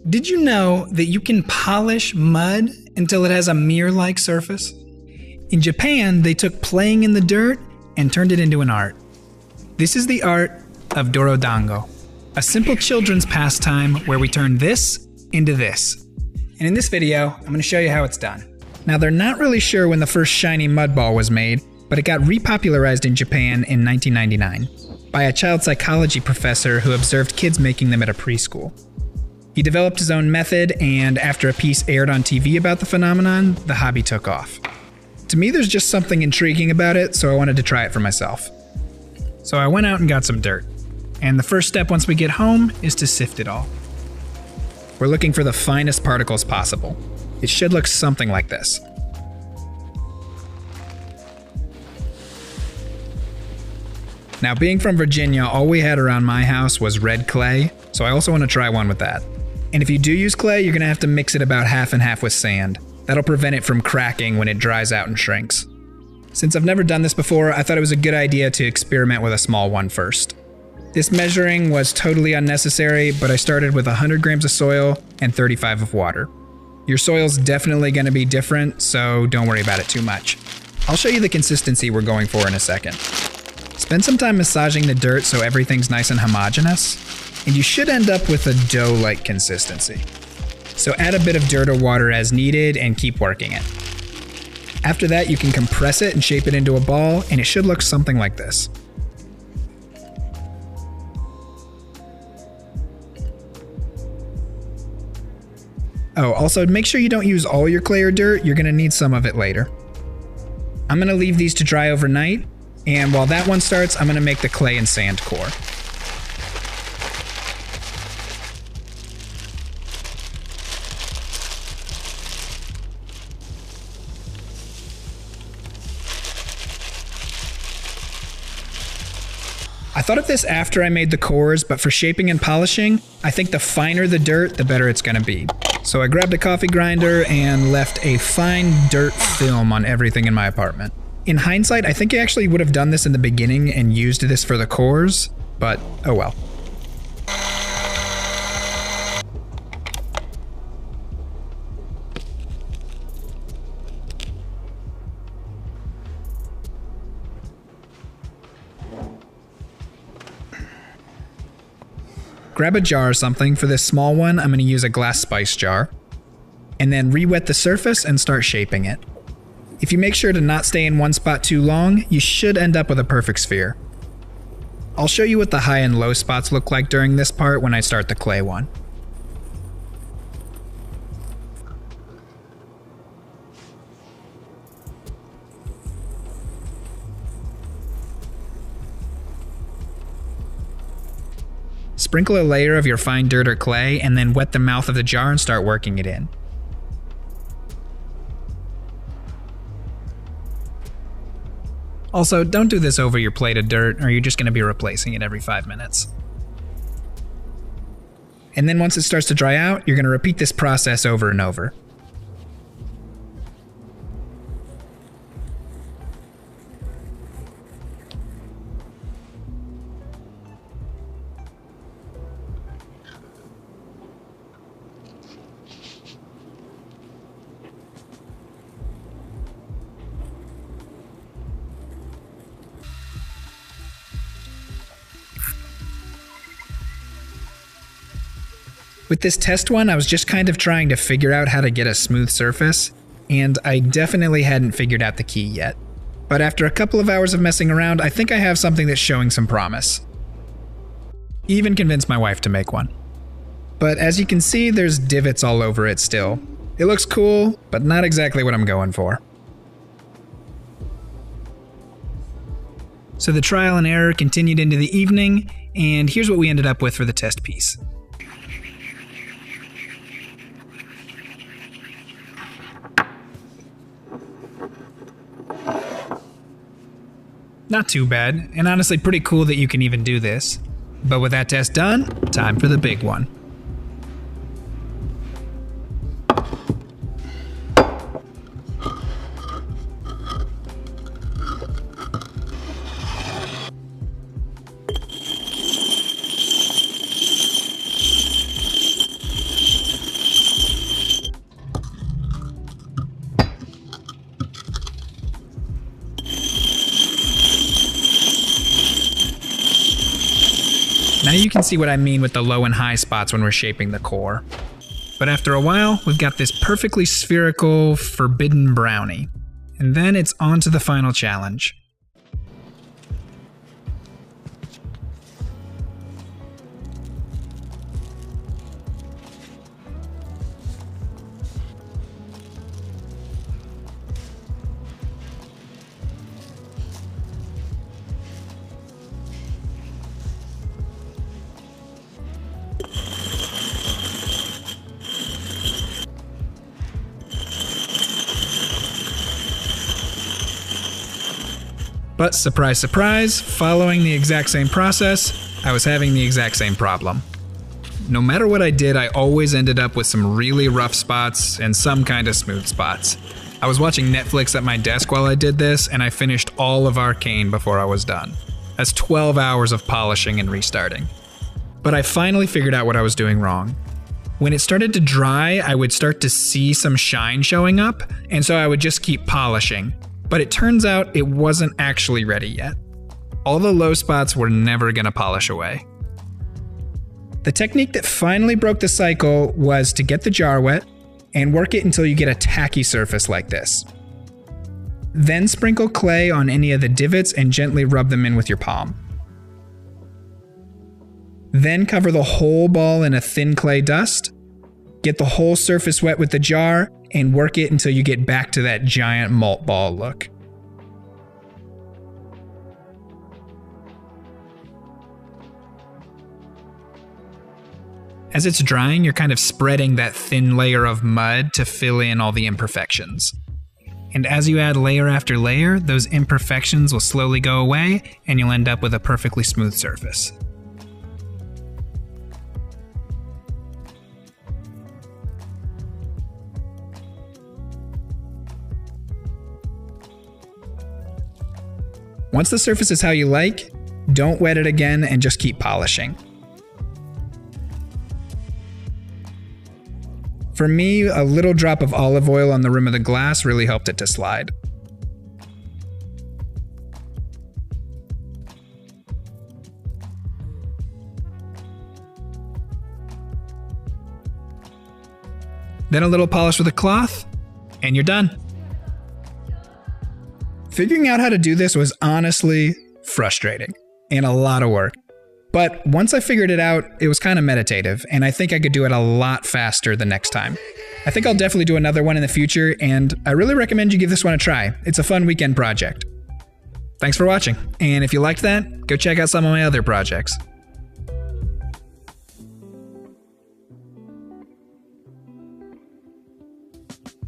Did you know that you can polish mud until it has a mirror-like surface? In Japan, they took playing in the dirt and turned it into an art. This is the art of dorodango, a simple children's pastime where we turn this into this. And in this video, I'm going to show you how it's done. Now, they're not really sure when the first shiny mud ball was made, but it got repopularized in Japan in 1999 by a child psychology professor who observed kids making them at a preschool. He developed his own method, and after a piece aired on TV about the phenomenon, the hobby took off. To me, there's just something intriguing about it, so I wanted to try it for myself. So I went out and got some dirt. And the first step once we get home is to sift it all. We're looking for the finest particles possible. It should look something like this. Now, being from Virginia, all we had around my house was red clay, so I also want to try one with that. And if you do use clay, you're going to have to mix it about half and half with sand. That'll prevent it from cracking when it dries out and shrinks. Since I've never done this before, I thought it was a good idea to experiment with a small one first. This measuring was totally unnecessary, but I started with 100 grams of soil and 35 of water. Your soil's definitely going to be different, so don't worry about it too much. I'll show you the consistency we're going for in a second. Spend some time massaging the dirt so everything's nice and homogeneous, and you should end up with a dough-like consistency. So add a bit of dirt or water as needed and keep working it. After that, you can compress it and shape it into a ball, and it should look something like this. Oh, also make sure you don't use all your clay or dirt, you're going to need some of it later. I'm going to leave these to dry overnight, and while that one starts, I'm going to make the clay and sand core. I thought of this after I made the cores, but for shaping and polishing, I think the finer the dirt, the better it's going to be. So I grabbed a coffee grinder and left a fine dirt film on everything in my apartment. In hindsight, I think I actually would have done this in the beginning and used this for the cores, but oh well. Grab a jar or something. For this small one, I'm going to use a glass spice jar. And then re-wet the surface and start shaping it. If you make sure to not stay in one spot too long, you should end up with a perfect sphere. I'll show you what the high and low spots look like during this part when I start the clay one. Sprinkle a layer of your fine dirt or clay and then wet the mouth of the jar and start working it in. Also, don't do this over your plate of dirt or you're just going to be replacing it every 5 minutes. And then once it starts to dry out, you're going to repeat this process over and over. With this test one, I was just kind of trying to figure out how to get a smooth surface, and I definitely hadn't figured out the key yet. But after a couple of hours of messing around, I think I have something that's showing some promise. Even convinced my wife to make one. But as you can see, there's divots all over it still. It looks cool, but not exactly what I'm going for. So the trial and error continued into the evening, and here's what we ended up with for the test piece. Not too bad, and honestly pretty cool that you can even do this. But with that test done, time for the big one. can see what I mean with the low and high spots when we're shaping the core. But after a while, we've got this perfectly spherical, forbidden brownie. And then it's on to the final challenge. But surprise, surprise, following the exact same process, I was having the exact same problem. No matter what I did, I always ended up with some really rough spots and some kind of smooth spots. I was watching Netflix at my desk while I did this, and I finished all of Arcane before I was done. That's 12 hours of polishing and restarting. But I finally figured out what I was doing wrong. When it started to dry, I would start to see some shine showing up, and so I would just keep polishing. But it turns out it wasn't actually ready yet. All the low spots were never gonna polish away. The technique that finally broke the cycle was to get the jar wet and work it until you get a tacky surface like this. Then sprinkle clay on any of the divots and gently rub them in with your palm. Then cover the whole ball in a thin clay dust. Get the whole surface wet with the jar and work it until you get back to that giant malt ball look. As it's drying, you're kind of spreading that thin layer of mud to fill in all the imperfections. And as you add layer after layer, those imperfections will slowly go away and you'll end up with a perfectly smooth surface. Once the surface is how you like, don't wet it again and just keep polishing. For me, a little drop of olive oil on the rim of the glass really helped it to slide. Then a little polish with a cloth, and you're done. Figuring out how to do this was honestly frustrating and a lot of work. But once I figured it out, it was kind of meditative, and I think I could do it a lot faster the next time. I think I'll definitely do another one in the future, and I really recommend you give this one a try. It's a fun weekend project. Thanks for watching, and if you liked that, go check out some of my other projects.